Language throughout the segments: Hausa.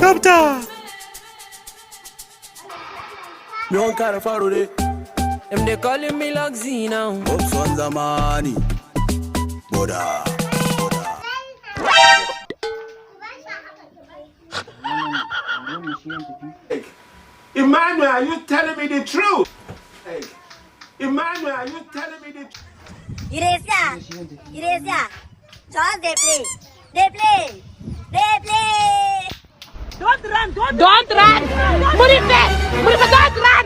Kapta. Me on kind of faro de. Them they calling me like Z now. Ups on the money. Boda. Emmanuel, are you telling me the truth? Hey. Emmanuel, are you telling me the truth? Iresia. Just they play. Don't run! Murife, don't run!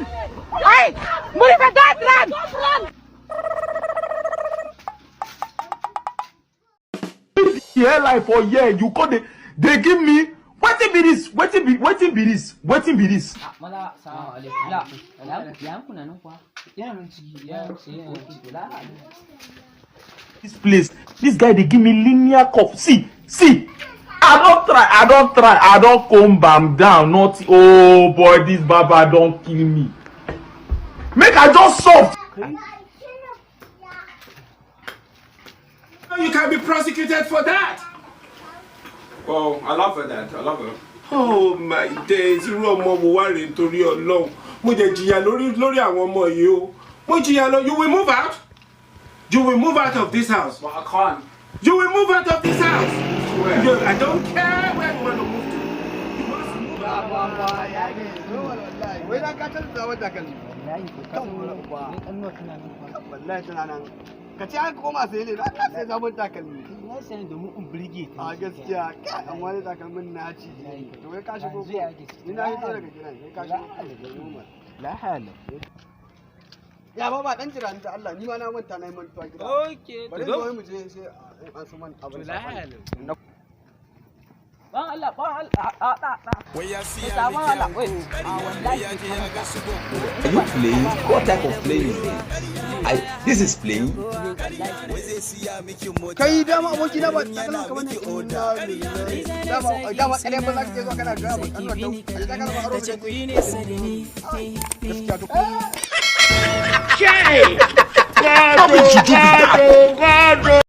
Hey, Murife, don't run! Yeah, like for year, you call they give me. Wetin be this? This place, this guy they give me linear cup. See. I don't try. I don't comb am down. Not oh boy, this baba don't kill me. Make I just soft. You can be prosecuted for that. Well, I love her, Dad. I love her. Oh my days, irú ọmọ wo wá rèé nítorí Ọlọ́run. Mo jẹ jìyà lórí àwọn ọmọ yìí o. Mo jìyà lọ. You will move out. You will move out of this house. But I can't. You will move out of this house. Where? I don't care where you want to move to. You must move out. Ka ci an koma sai ne ka sai sabon takalmi na sai domin in burge ta gaskiya amma ne takalmin na ci to kai ka shigo ina hito daga gidan kai ka shigo la hala ya baba dan jira ni da Allah ni ma na manta na yi mantuwa gida Okay. bari zo mu je sai an su man abin La hala. Bang Allah, Where you see Sama Allah, wait. wallahi. Are you playing? What type of playing is this? This is playing. kai dama aboki na ba takalma kamar ne dama kare ba za ka je zo kana ga mu takalma aro gaskiya to God,